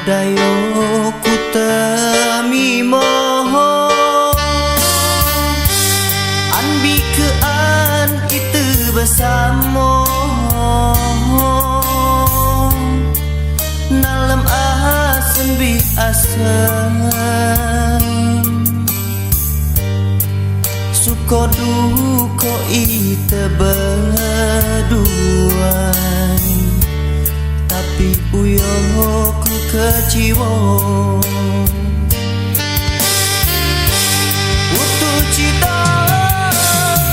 dayo ku temimo anbi kean itu bersama dalam asem bi asem suko duko ite berdua tapi uyo ku keciwo utuh cita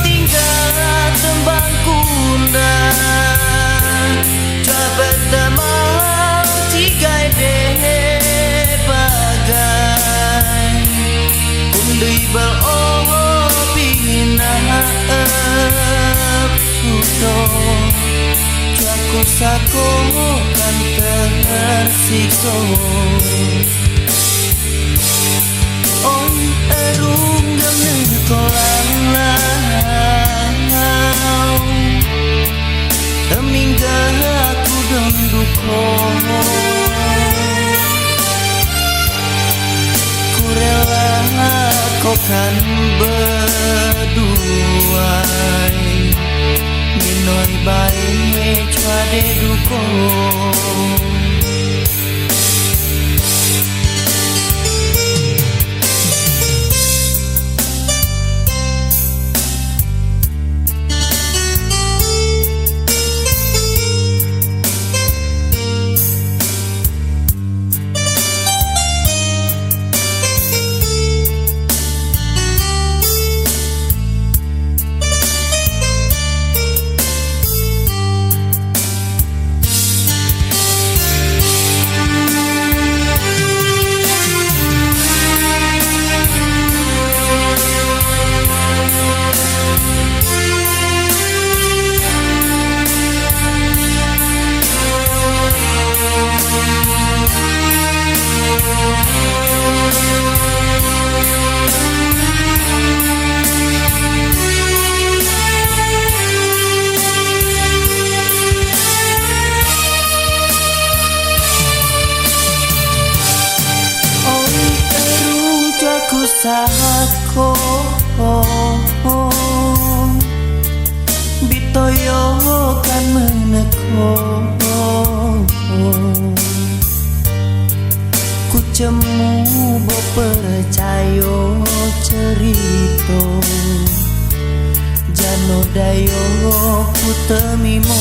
tinggal tembang kunda coba temang tigai deh bagai undui beropi naap sudo aku sako kan tersiksa on erung dengan kolam lau temingga aku dan duko ku rela kau kan berdua minoi bae cuade duko sako bitoyo kan meneko ku cemu bo percayo cerito jano dayo ku temimo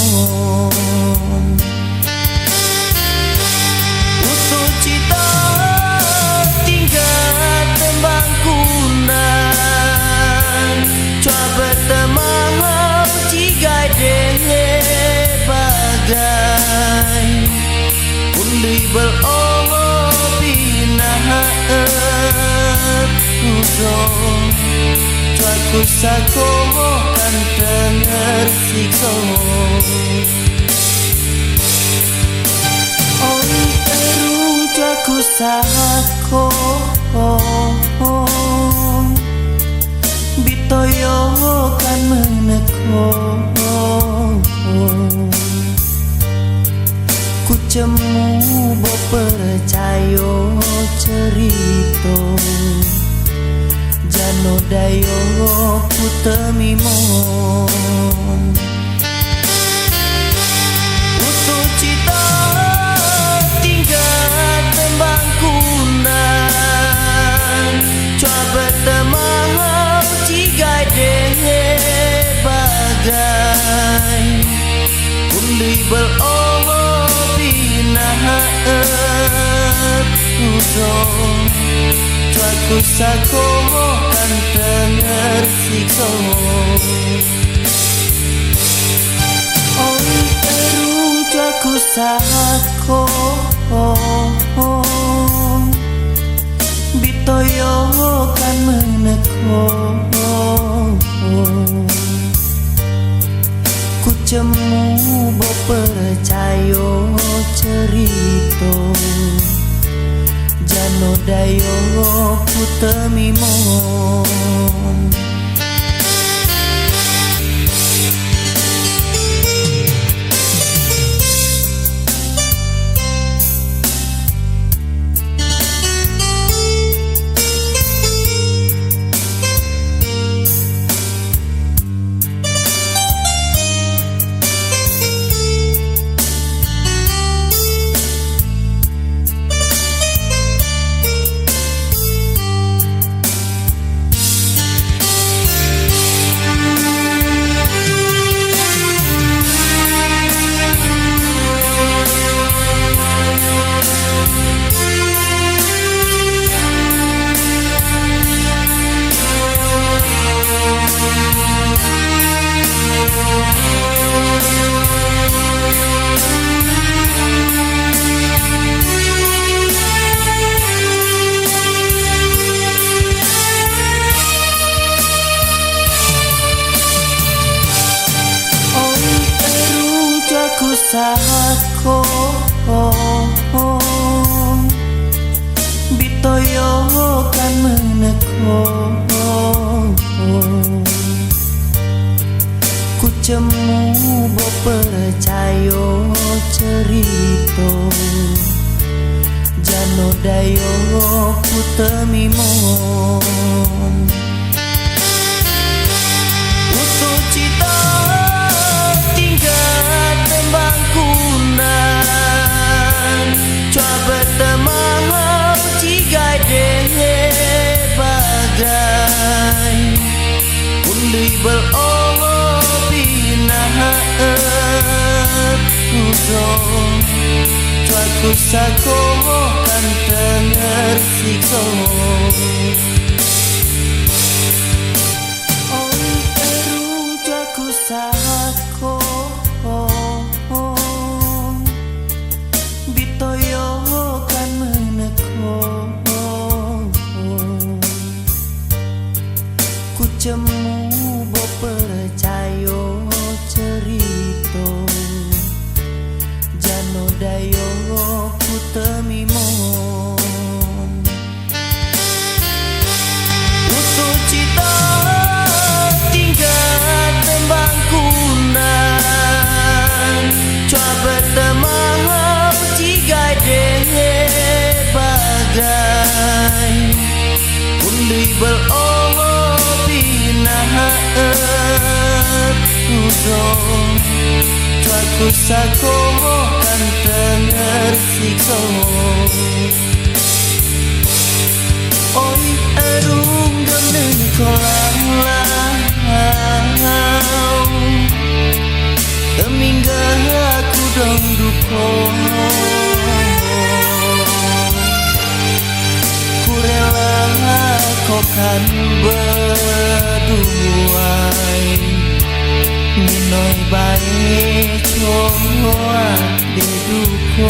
utuh cita bangkunan coba temang tigai deh bagai undui beropi naap udo aku sako kan denger sikso on erung aku sako bitoyo kan meneko ku cemu bo percayo cerito jano dayo ku temimo utuh cita tinggal tembang kunan coba temang tigai deh bagai undui beropi naap udo aku sako kan denger sikso on erung aku sako bitoyo kan meneko ku cemu bo percayo cerito jano dayo ku temimo Ku cemu bo percaya cerita Jano dayo ku temimon Utuh cita tinggal tembang kunan Coba temah cigai deh bagai Undui berolah binahat udong Cuaku sako kan denger sikso Oi eru cuaku sako Bitoyo kan meneko Ku cemu bo percaya cerita Jano dayo ku temimon Utuh cita tinggal tembang kunan Coba temah cigai deh bagai Undui berolah binahat udong Cuaku sako kan denger sikso Oi erung gemeng kolang lau Temingga aku dong duko Ku rela kau kan berduai Minoi baik choa de duko